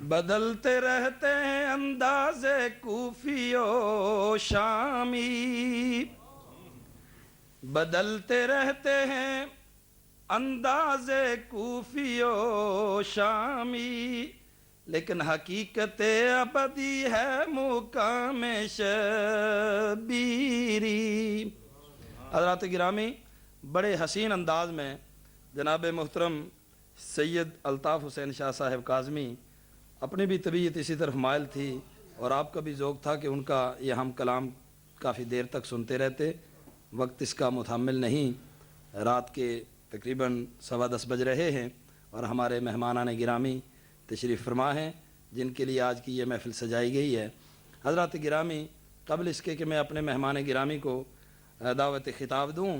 بدلتے رہتے ہیں انداز کوفی و شامی، بدلتے رہتے ہیں انداز کوفی و شامی، لیکن حقیقت ابدی ہے مقام شبیری۔ حضرات گرامی، بڑے حسین انداز میں جناب محترم سید الطاف حسین شاہ صاحب کاظمی، اپنی بھی طبیعت اسی طرف مائل تھی اور آپ کا بھی ذوق تھا کہ ان کا یہ ہم کلام کافی دیر تک سنتے رہتے، وقت اس کا متحمل نہیں، رات کے تقریباً 10:15 بج رہے ہیں اور ہمارے مہمانان گرامی تشریف فرما ہیں جن کے لیے آج کی یہ محفل سجائی گئی ہے۔ حضرات گرامی، قبل اس کے کہ میں اپنے مہمان گرامی کو دعوت خطاب دوں،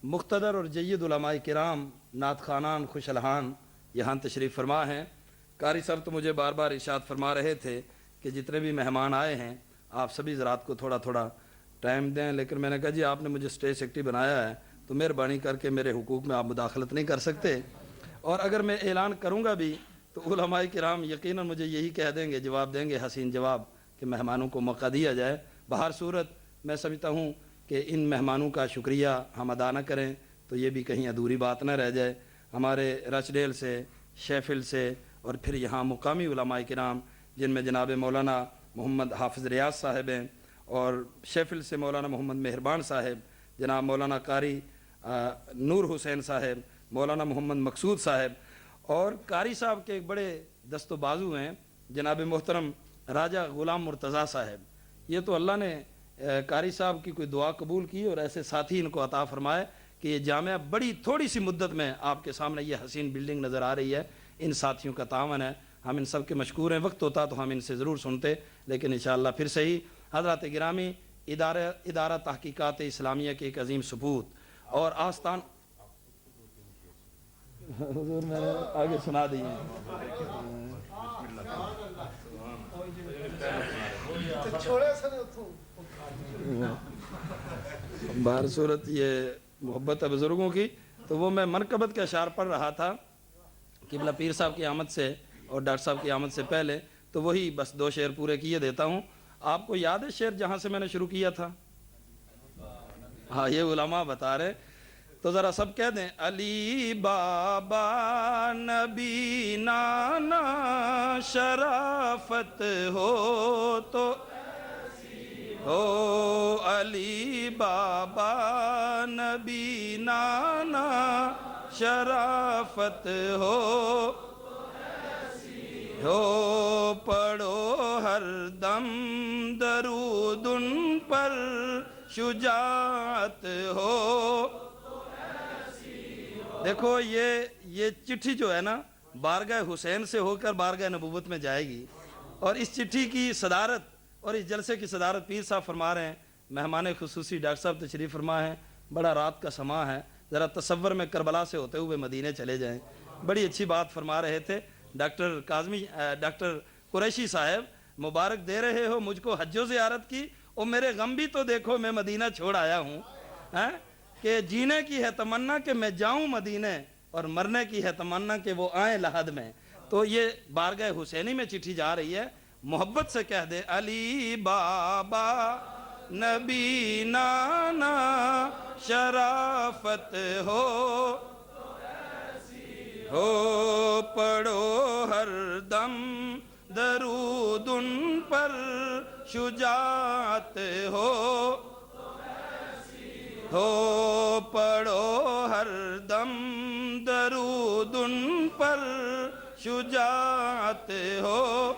مقتدر اور جید علماء کرام، نعت خوانان، خوش الحان یہاں تشریف فرما ہیں۔ قاری صاحب تو مجھے بار بار ارشاد فرما رہے تھے کہ جتنے بھی مہمان آئے ہیں آپ سبھی حضرات کو تھوڑا تھوڑا ٹائم دیں، لیکن میں نے کہا جی آپ نے مجھے اسٹیج سیکرٹری بنایا ہے تو مہربانی کر کے میرے حقوق میں آپ مداخلت نہیں کر سکتے، اور اگر میں اعلان کروں گا بھی تو علماء کرام یقیناً مجھے یہی کہہ دیں گے، جواب دیں گے حسین جواب کہ مہمانوں کو موقع دیا جائے۔ بہر صورت میں سمجھتا ہوں کہ ان مہمانوں کا شکریہ ہم ادا نہ کریں تو یہ بھی کہیں ادھوری بات نہ رہ جائے۔ ہمارے رچ ڈیل سے، شیفل سے، اور پھر یہاں مقامی علماء کرام جن میں جناب مولانا محمد حافظ ریاض صاحب ہیں، اور شیفل سے مولانا محمد مہربان صاحب، جناب مولانا قاری نور حسین صاحب، مولانا محمد مقصود صاحب، اور قاری صاحب کے ایک بڑے دست و بازو ہیں جناب محترم راجہ غلام مرتضیٰ صاحب۔ یہ تو اللہ نے قاری صاحب کی کوئی دعا قبول کی اور ایسے ساتھی ان کو عطا فرمائے کہ یہ جامعہ بڑی تھوڑی سی مدت میں آپ کے سامنے یہ حسین بلڈنگ نظر آ رہی ہے۔ ان ساتھیوں کا تعاون ہے، ہم ان سب کے مشکور ہیں۔ وقت ہوتا تو ہم ان سے ضرور سنتے، لیکن انشاءاللہ پھر صحیح۔ حضرات گرامی، ادارہ تحقیقات اسلامیہ کے ایک عظیم ثبوت اور آستان حضور میں نے آگے سنا دی ہیں۔ بہر صورت یہ محبت ہے بزرگوں کی، تو وہ میں منقبت کے اشعار پڑھ رہا تھا قبلہ پیر صاحب کی آمد سے اور ڈاکٹر صاحب کی آمد سے پہلے، تو وہی بس 2 شعر پورے کیے دیتا ہوں۔ آپ کو یاد ہے شعر جہاں سے میں نے شروع کیا تھا؟ ہاں، یہ علماء بتا رہے، تو ذرا سب کہہ دیں: علی بابا نبی نانا شرافت ہو تو ہو، علی بابا نبی نانا شرافت ہو، پڑھو ہر دم درود ان پر شجاعت ہو۔ دیکھو یہ چٹھی جو ہے نا بارگاہ حسین سے ہو کر بارگاہ نبوت میں جائے گی، اور اس چٹھی کی صدارت اور اس جلسے کی صدارت پیر صاحب فرما رہے ہیں۔ مہمان خصوصی ڈاکٹر صاحب تشریف فرما ہیں، بڑا رات کا سماں ہے، ذرا تصور میں کربلا سے ہوتے ہوئے مدینے چلے جائیں۔ بڑی اچھی بات فرما رہے تھے ڈاکٹر قریشی صاحب، مبارک دے رہے ہو مجھ کو حج و زیارت کی، اور میرے غم بھی تو دیکھو میں مدینہ چھوڑ آیا ہوں، کہ جینے کی ہے تمنا کہ میں جاؤں مدینے، اور مرنے کی ہے تمنا کہ وہ آئیں لحد میں۔ تو یہ بارگاہ حسینی میں چٹھی جا رہی ہے، محبت سے کہہ دے: علی بابا نبی نانا شرافت ہو، پڑھو ہر دم درود ان پر شجاعت ہو، پڑھو ہر دم درود ان پر شجاعت ہو،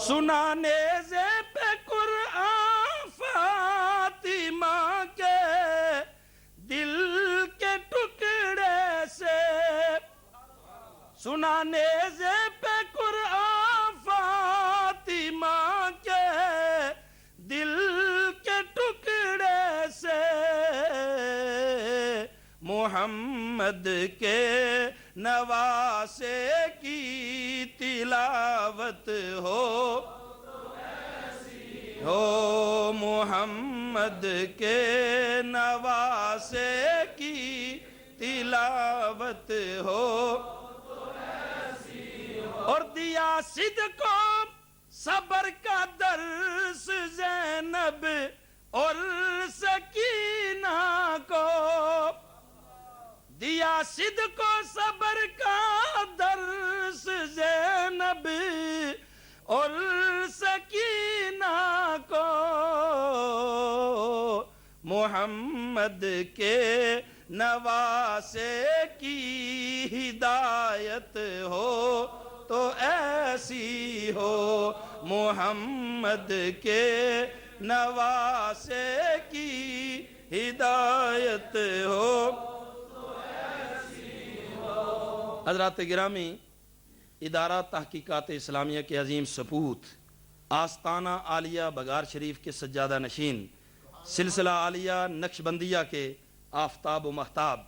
سنا نیزے پہ قرآن فاطمہ کے دل کے ٹکڑے سے، سنا نیزے پہ قرآن فاطمہ کے دل کے ٹکڑے سے، محمد کے نواسے کی تلاوت ہو، محمد کے نواسے کی تلاوت ہو، اور دیا صدق و صبر کا درس زینب اور سکینہ کو، دیا صدق و صبر کا درس زینب اور سکینہ کو، محمد کے نواسے کی ہدایت ہو تو ایسی ہو، محمد کے نواسے کی ہدایت ہو تو ایسی ہو۔ حضرات گرامی، ادارہ تحقیقات اسلامیہ کے عظیم سپوت، آستانہ عالیہ بگار شریف کے سجادہ نشین، سلسلہ عالیہ نقشبندیہ کے آفتاب و مہتاب،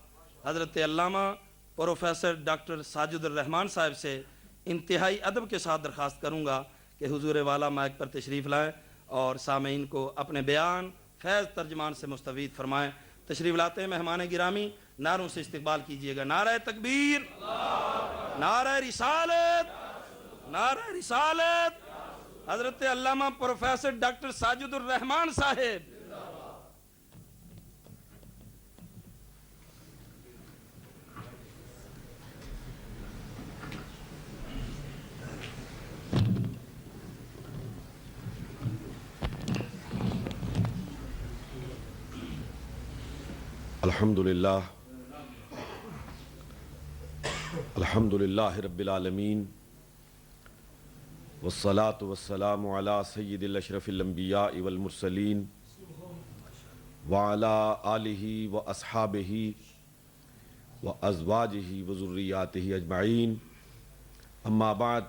حضرت علامہ پروفیسر ڈاکٹر ساجد الرحمان صاحب سے انتہائی ادب کے ساتھ درخواست کروں گا کہ حضور والا مائک پر تشریف لائیں اور سامعین کو اپنے بیان فیض ترجمان سے مستفید فرمائیں۔ تشریف لاتے ہیں مہمان گرامی، نعروں سے استقبال کیجئے گا۔ نعرہ تکبیر، نعرہ رسالت، نعرہ رسالت، حضرت علامہ پروفیسر ڈاکٹر ساجد الرحمان صاحب۔ الحمدللہ الحمدللہ رب العالمین، والصلاة والسلام علی سید الاشرف الانبیاء والمرسلین، وعلی آلہ واصحابہ وازواجہ وذریاتہ اجمعین، اما بعد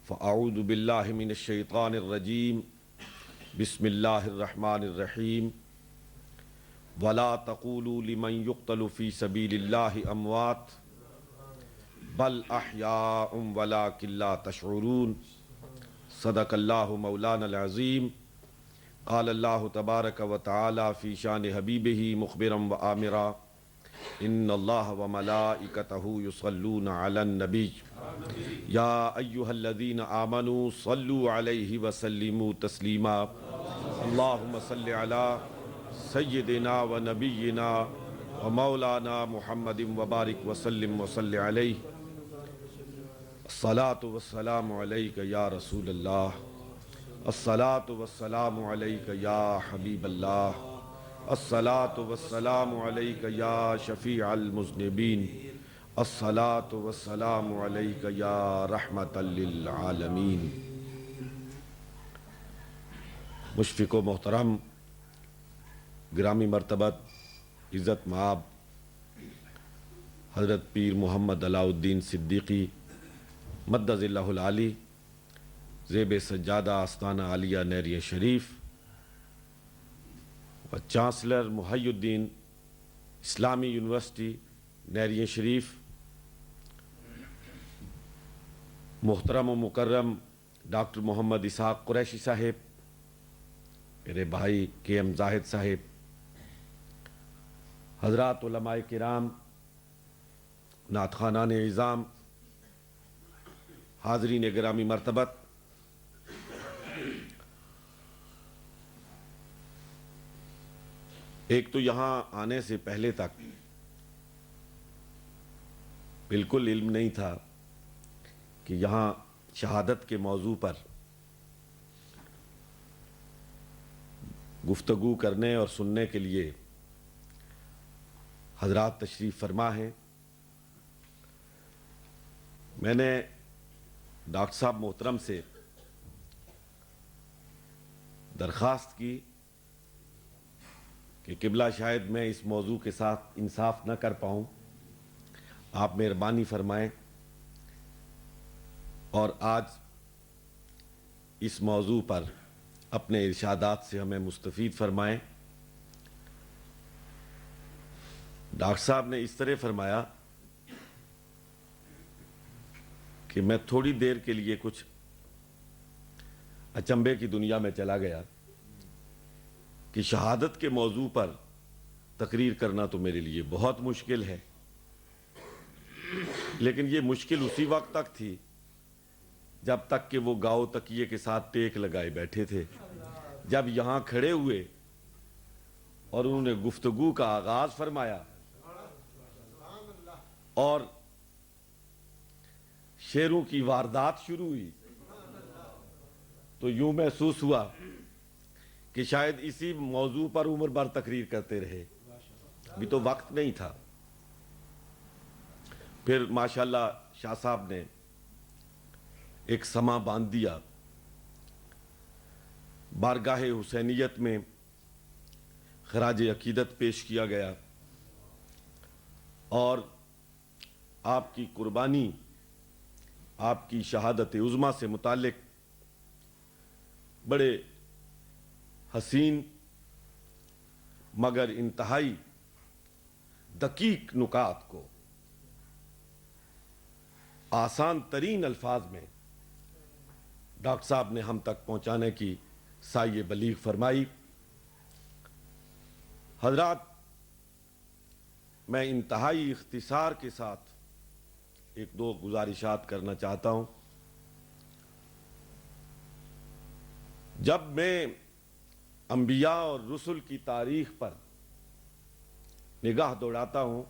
فاعوذ باللہ من الشیطان الرجیم، بسم اللہ الرحمن الرحیم۔ وَلَا تَقُولُوا لِمَنْ يُقْتَلُ فِي سَبِيلِ اللَّهِ أَمْوَاتٌ بَلْ أَحْيَاءٌ وَلَكِنْ لَا تَشْعُرُونَ۔ صدق اللہ مولانا العظیم۔ قال اللہ تبارک و تعالی فی شان حبیبہ مخبرا و آمرا، ان اللہ وملائکتہ یصلون علی النبی یا ایہا الذین آمنوا صلوا علیہ وسلموا تسلیما۔ اللہم صل علی سیدنا و نبینا و مولانا محمد وبارک وسلم وصلی علیہ۔ الصلاة والسلام علیک یا رسول اللہ، الصلاة والسلام علیک یا حبیب اللہ، الصلاة والسلام علیک یا شفیع المذنبین، الصلاة والسلام علیک یا رحمت للعالمین۔ مشفق و محترم، گرامی مرتبت، عزت مآب حضرت پیر محمد علاء الدین صدیقی مدظ اللہ العالی، زیب سجادہ آستانہ عالیہ نیریہ شریف و چانسلر محی الدین اسلامی یونیورسٹی نیریہ شریف، محترم و مکرم ڈاکٹر محمد اسحاق قریشی صاحب، میرے بھائی کے ایم زاہد صاحب، حضرات علماء کرام، نعت خوانان اعظام، حاضرین گرامی مرتبت، ایک تو یہاں آنے سے پہلے تک بالکل علم نہیں تھا کہ یہاں شہادت کے موضوع پر گفتگو کرنے اور سننے کے لیے حضرات تشریف فرما ہیں۔ میں نے ڈاکٹر صاحب محترم سے درخواست کی کہ قبلہ شاید میں اس موضوع کے ساتھ انصاف نہ کر پاؤں، آپ مہربانی فرمائیں اور آج اس موضوع پر اپنے ارشادات سے ہمیں مستفید فرمائیں۔ ڈاکٹر صاحب نے اس طرح فرمایا کہ میں تھوڑی دیر کے لیے کچھ اچنبے کی دنیا میں چلا گیا کہ شہادت کے موضوع پر تقریر کرنا تو میرے لیے بہت مشکل ہے، لیکن یہ مشکل اسی وقت تک تھی جب تک کہ وہ گاؤ تکیے کے ساتھ ٹیک لگائے بیٹھے تھے. جب یہاں کھڑے ہوئے اور انہوں نے گفتگو کا آغاز فرمایا اور شعروں کی واردات شروع ہوئی تو یوں محسوس ہوا کہ شاید اسی موضوع پر عمر بھر تقریر کرتے رہے. ابھی تو وقت نہیں تھا. پھر ماشاءاللہ شاہ صاحب نے ایک سماں باندھ دیا. بارگاہ حسینیت میں خراج عقیدت پیش کیا گیا اور آپ کی قربانی، آپ کی شہادت عظمیٰ سے متعلق بڑے حسین مگر انتہائی دقیق نکات کو آسان ترین الفاظ میں ڈاکٹر صاحب نے ہم تک پہنچانے کی سعی بلیغ فرمائی. حضرات، میں انتہائی اختصار کے ساتھ ایک دو گزارشات کرنا چاہتا ہوں. جب میں انبیاء اور رسل کی تاریخ پر نگاہ دوڑاتا ہوں،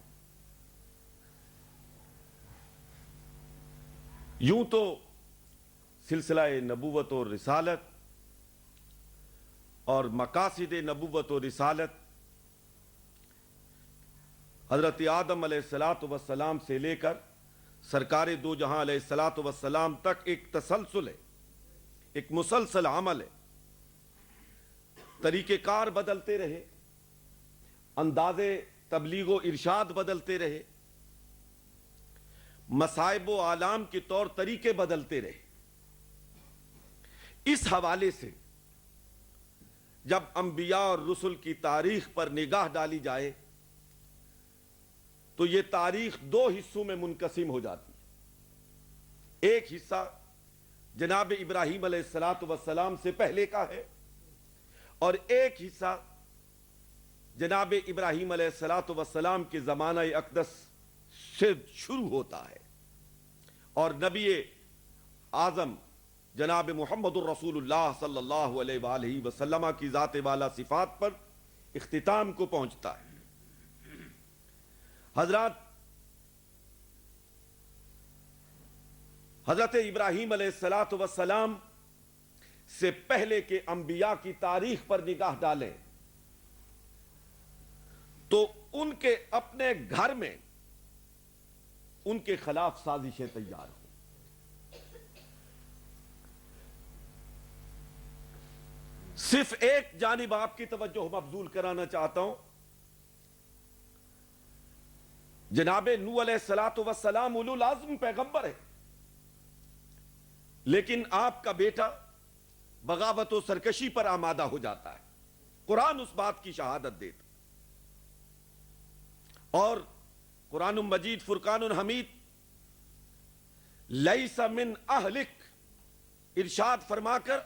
یوں تو سلسلہ نبوت و رسالت اور مقاصد نبوت و رسالت حضرت آدم علیہ السلام سے لے کر سرکار دو جہاں علیہ السلام تک ایک تسلسل ہے، ایک مسلسل عمل ہے. طریقہ کار بدلتے رہے، انداز تبلیغ و ارشاد بدلتے رہے، مصائب و آلام کے طور طریقے بدلتے رہے. اس حوالے سے جب انبیاء اور رسل کی تاریخ پر نگاہ ڈالی جائے تو یہ تاریخ دو حصوں میں منقسم ہو جاتی ہے. ایک حصہ جناب ابراہیم علیہ السلام سے پہلے کا ہے اور ایک حصہ جناب ابراہیم علیہ السلام کے زمانہ اقدس سے شروع ہوتا ہے اور نبی اعظم جناب محمد الرسول اللہ صلی اللہ علیہ وآلہ وسلم کی ذات والا صفات پر اختتام کو پہنچتا ہے. حضرات، حضرت ابراہیم علیہ السلام سے پہلے کے انبیاء کی تاریخ پر نگاہ ڈالیں تو ان کے اپنے گھر میں ان کے خلاف سازشیں تیار ہوں. صرف ایک جانب آپ کی توجہ مبذول کرانا چاہتا ہوں. جناب نوح علیہ السلام اولو العزم پیغمبر ہے، لیکن آپ کا بیٹا بغاوت و سرکشی پر آمادہ ہو جاتا ہے. قرآن اس بات کی شہادت دیتا اور قرآن مجید فرقان حمید لیس من اہلک ارشاد فرما کر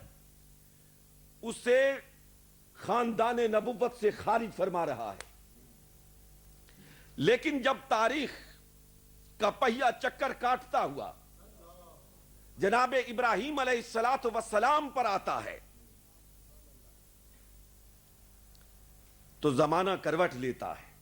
اسے خاندان نبوت سے خارج فرما رہا ہے. لیکن جب تاریخ کا پہیہ چکر کاٹتا ہوا جناب ابراہیم علیہ السلام پر آتا ہے تو زمانہ کروٹ لیتا ہے.